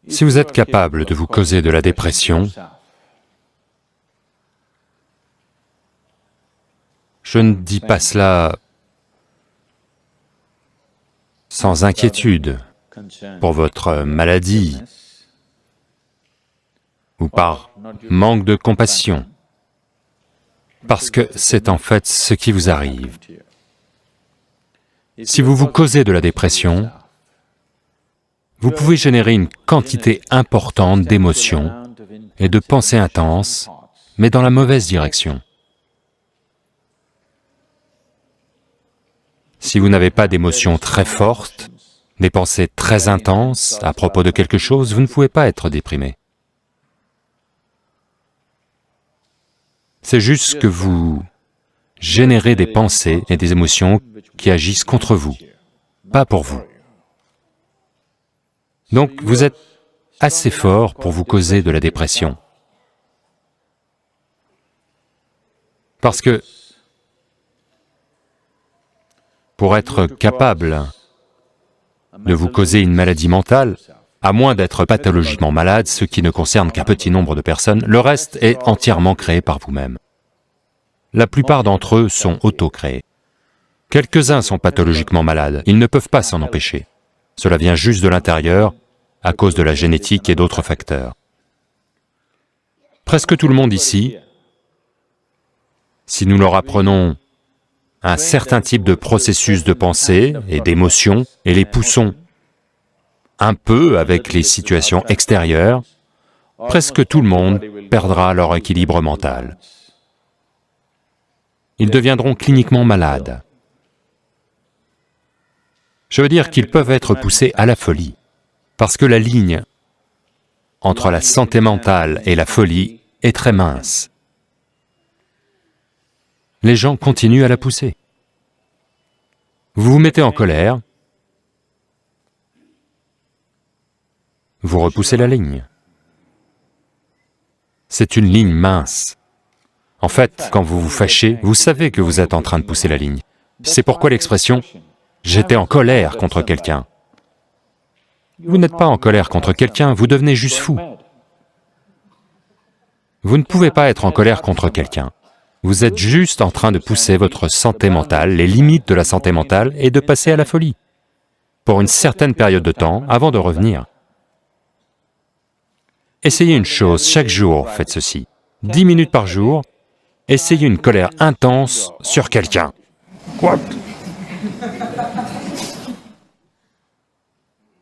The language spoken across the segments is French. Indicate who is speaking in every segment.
Speaker 1: Si vous êtes capable de vous causer de la dépression, je ne dis pas cela sans inquiétude pour votre maladie ou par manque de compassion, parce que c'est en fait ce qui vous arrive. Si vous vous causez de la dépression, vous pouvez générer une quantité importante d'émotions et de pensées intenses, mais dans la mauvaise direction. Si vous n'avez pas d'émotions très fortes, des pensées très intenses à propos de quelque chose, vous ne pouvez pas être déprimé. C'est juste que vous générez des pensées et des émotions qui agissent contre vous, pas pour vous. Donc vous êtes assez fort pour vous causer de la dépression. Parce que pour être capable de vous causer une maladie mentale, à moins d'être pathologiquement malade, ce qui ne concerne qu'un petit nombre de personnes, le reste est entièrement créé par vous-même. La plupart d'entre eux sont auto-créés. Quelques-uns sont pathologiquement malades, ils ne peuvent pas s'en empêcher. Cela vient juste de l'intérieur, à cause de la génétique et d'autres facteurs. Presque tout le monde ici, si nous leur apprenons un certain type de processus de pensée et d'émotion et les poussons un peu avec les situations extérieures, presque tout le monde perdra leur équilibre mental. Ils deviendront cliniquement malades. Je veux dire qu'ils peuvent être poussés à la folie, parce que la ligne entre la santé mentale et la folie est très mince. Les gens continuent à la pousser. Vous vous mettez en colère, vous repoussez la ligne. C'est une ligne mince. En fait, quand vous vous fâchez, vous savez que vous êtes en train de pousser la ligne. C'est pourquoi l'expression « j'étais en colère contre quelqu'un ». Vous n'êtes pas en colère contre quelqu'un, vous devenez juste fou. Vous ne pouvez pas être en colère contre quelqu'un. Vous êtes juste en train de pousser votre santé mentale, les limites de la santé mentale, et de passer à la folie, pour une certaine période de temps, avant de revenir. Essayez une chose, chaque jour faites ceci. 10 minutes par jour, essayez une colère intense sur quelqu'un. What?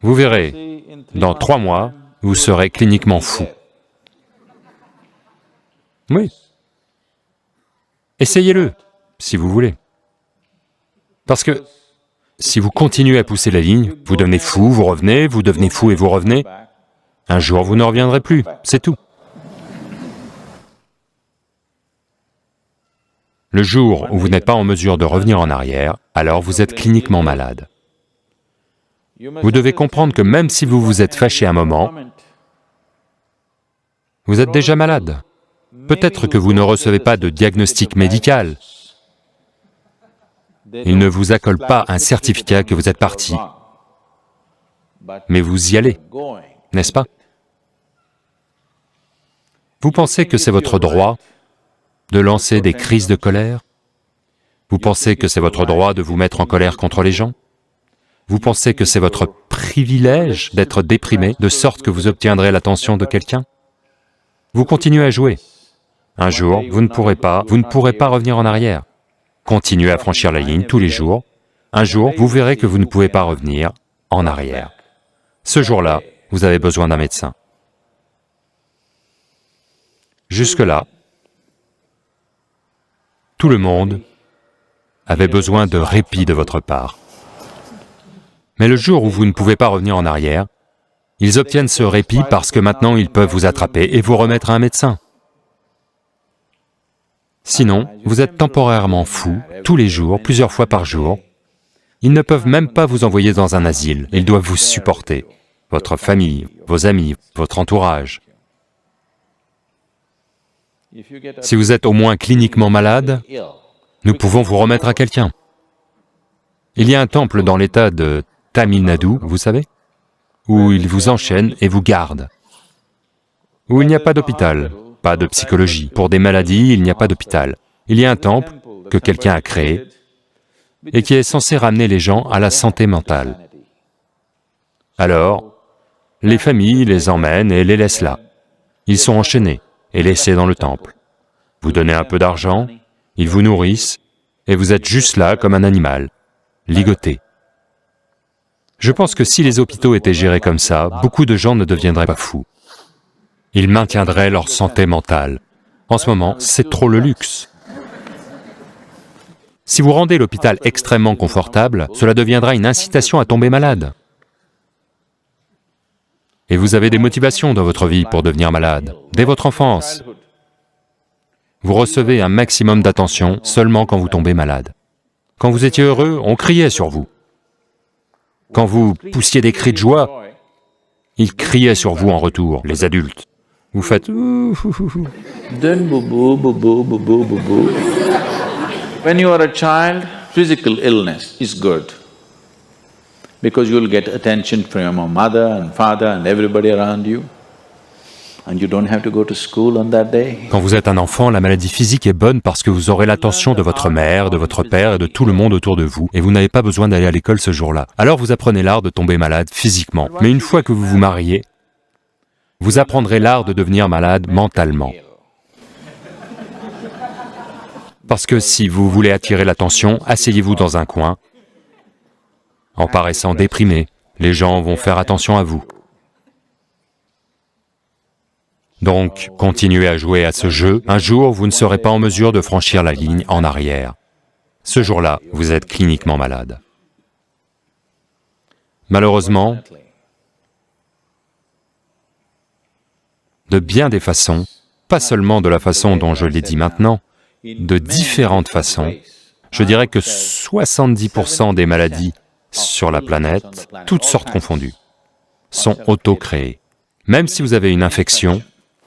Speaker 1: Vous verrez, dans 3 mois, vous serez cliniquement fou. Oui. Essayez-le, si vous voulez. Parce que si vous continuez à pousser la ligne, vous devenez fou, vous revenez, vous devenez fou et vous revenez, un jour vous ne reviendrez plus, c'est tout. Le jour où vous n'êtes pas en mesure de revenir en arrière, alors vous êtes cliniquement malade. Vous devez comprendre que même si vous vous êtes fâché un moment, vous êtes déjà malade. Peut-être que vous ne recevez pas de diagnostic médical. Ils ne vous accolent pas un certificat que vous êtes parti. Mais vous y allez, n'est-ce pas? Vous pensez que c'est votre droit de lancer des crises de colère? Vous pensez que c'est votre droit de vous mettre en colère contre les gens? Vous pensez que c'est votre privilège d'être déprimé, de sorte que vous obtiendrez l'attention de quelqu'un? Vous continuez à jouer. Un jour, vous ne pourrez pas revenir en arrière. Continuez à franchir la ligne tous les jours. Un jour, vous verrez que vous ne pouvez pas revenir en arrière. Ce jour-là, vous avez besoin d'un médecin. Jusque-là, tout le monde avait besoin de répit de votre part. Mais le jour où vous ne pouvez pas revenir en arrière, ils obtiennent ce répit parce que maintenant ils peuvent vous attraper et vous remettre à un médecin. Sinon, vous êtes temporairement fou, tous les jours, plusieurs fois par jour. Ils ne peuvent même pas vous envoyer dans un asile, ils doivent vous supporter, votre famille, vos amis, votre entourage. Si vous êtes au moins cliniquement malade, nous pouvons vous remettre à quelqu'un. Il y a un temple dans l'état de Tamil Nadu, vous savez? où ils vous enchaînent et vous gardent, où il n'y a pas d'hôpital, pas de psychologie. Pour des maladies, il n'y a pas d'hôpital. Il y a un temple que quelqu'un a créé et qui est censé ramener les gens à la santé mentale. Alors, les familles les emmènent et les laissent là. Ils sont enchaînés et laissés dans le temple. Vous donnez un peu d'argent, ils vous nourrissent, et vous êtes juste là comme un animal, ligoté. Je pense que si les hôpitaux étaient gérés comme ça, beaucoup de gens ne deviendraient pas fous. Ils maintiendraient leur santé mentale. En ce moment, c'est trop le luxe. Si vous rendez l'hôpital extrêmement confortable, cela deviendra une incitation à tomber malade. Et vous avez des motivations dans votre vie pour devenir malade, dès votre enfance. Vous recevez un maximum d'attention seulement quand vous tombez malade. Quand vous étiez heureux, on criait sur vous. Quand vous poussiez des cris de joie, ils criaient sur vous en retour, les adultes. Vous faites ouh, ouh, ouh.
Speaker 2: Then boo-boo, boo-boo, boo-boo, boo-boo. When you are a child, physical illness is good because you will get attention from your mother and father and everybody around you, and you don't have to go to school on that day.
Speaker 1: Quand vous êtes un enfant, la maladie physique est bonne parce que vous aurez l'attention de votre mère, de votre père et de tout le monde autour de vous, et vous n'avez pas besoin d'aller à l'école ce jour-là. Alors vous apprenez l'art de tomber malade physiquement. Mais une fois que vous vous mariez, vous apprendrez l'art de devenir malade mentalement. Parce que si vous voulez attirer l'attention, asseyez-vous dans un coin. En paraissant déprimé, les gens vont faire attention à vous. Donc, continuez à jouer à ce jeu. Un jour, vous ne serez pas en mesure de franchir la ligne en arrière. Ce jour-là, vous êtes cliniquement malade. Malheureusement, de bien des façons, pas seulement de la façon dont je l'ai dit maintenant, de différentes façons, je dirais que 70% des maladies sur la planète, toutes sortes confondues, sont auto-créées. Même si vous avez une infection,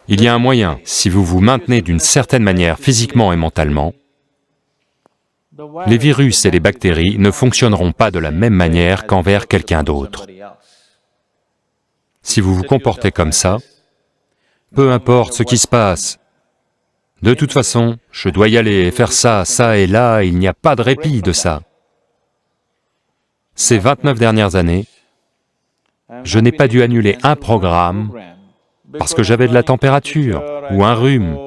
Speaker 1: il y a un moyen, si vous vous maintenez d'une certaine manière physiquement et mentalement, les virus et les bactéries ne fonctionneront pas de la même manière qu'envers quelqu'un d'autre. Si vous vous comportez comme ça, peu importe ce qui se passe, de toute façon, je dois y aller, faire ça, ça et là, il n'y a pas de répit de ça. Ces 29 dernières années, je n'ai pas dû annuler un programme parce que j'avais de la température ou un rhume.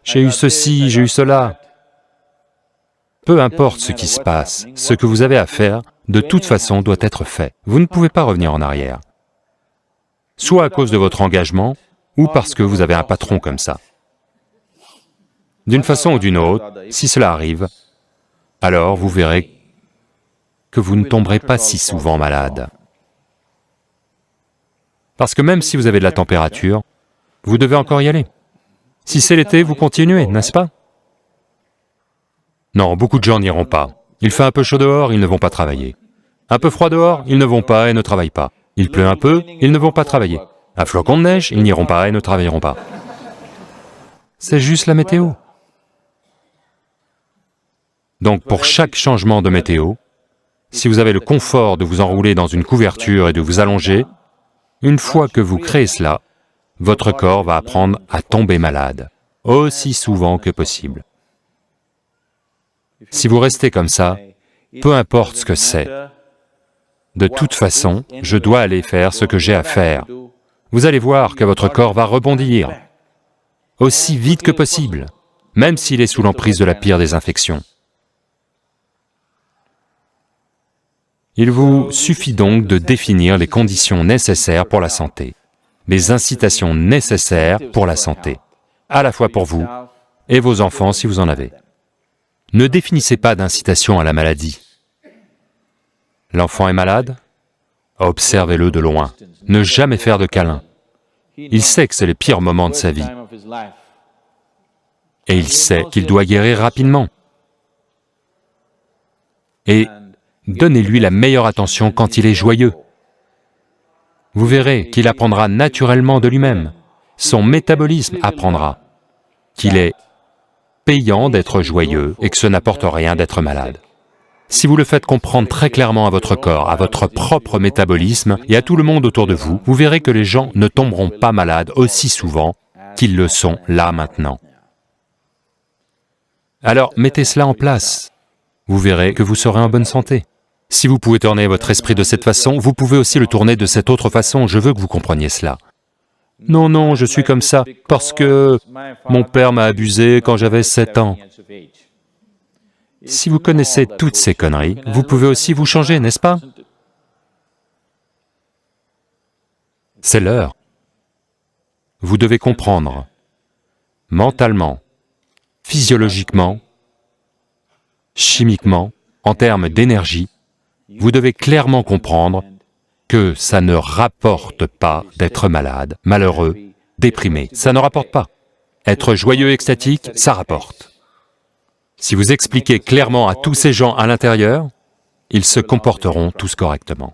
Speaker 1: J'ai eu ceci, j'ai eu cela. Peu importe ce qui se passe, ce que vous avez à faire, de toute façon, doit être fait. Vous ne pouvez pas revenir en arrière. Soit à cause de votre engagement, ou parce que vous avez un patron comme ça. D'une façon ou d'une autre, si cela arrive, alors vous verrez que vous ne tomberez pas si souvent malade. Parce que même si vous avez de la température, vous devez encore y aller. Si c'est l'été, vous continuez, n'est-ce pas? Non, beaucoup de gens n'iront pas. Il fait un peu chaud dehors, ils ne vont pas travailler. Un peu froid dehors, ils ne vont pas et ne travaillent pas. Il pleut un peu, ils ne vont pas travailler. Un flocon de neige, ils n'iront pas et ne travailleront pas. C'est juste la météo. Donc pour chaque changement de météo, si vous avez le confort de vous enrouler dans une couverture et de vous allonger, une fois que vous créez cela, votre corps va apprendre à tomber malade, aussi souvent que possible. Si vous restez comme ça, peu importe ce que c'est, de toute façon, je dois aller faire ce que j'ai à faire. Vous allez voir que votre corps va rebondir, aussi vite que possible, même s'il est sous l'emprise de la pire des infections. Il vous suffit donc de définir les conditions nécessaires pour la santé, les incitations nécessaires pour la santé, à la fois pour vous et vos enfants si vous en avez. Ne définissez pas d'incitation à la maladie. L'enfant est malade? Observez-le de loin. Ne jamais faire de câlin. Il sait que c'est le pire moment de sa vie. Et il sait qu'il doit guérir rapidement. Et donnez-lui la meilleure attention quand il est joyeux. Vous verrez qu'il apprendra naturellement de lui-même. Son métabolisme apprendra qu'il est payant d'être joyeux et que ce n'apporte rien d'être malade. Si vous le faites comprendre très clairement à votre corps, à votre propre métabolisme et à tout le monde autour de vous, vous verrez que les gens ne tomberont pas malades aussi souvent qu'ils le sont là maintenant. Alors, mettez cela en place. Vous verrez que vous serez en bonne santé. Si vous pouvez tourner votre esprit de cette façon, vous pouvez aussi le tourner de cette autre façon, je veux que vous compreniez cela. Non, non, je suis comme ça parce que mon père m'a abusé quand j'avais 7 ans. Si vous connaissez toutes ces conneries, vous pouvez aussi vous changer, n'est-ce pas? C'est l'heure. Vous devez comprendre, mentalement, physiologiquement, chimiquement, en termes d'énergie, vous devez clairement comprendre que ça ne rapporte pas d'être malade, malheureux, déprimé. Ça ne rapporte pas. Être joyeux, extatique, ça rapporte. Si vous expliquez clairement à tous ces gens à l'intérieur, ils se comporteront tous correctement.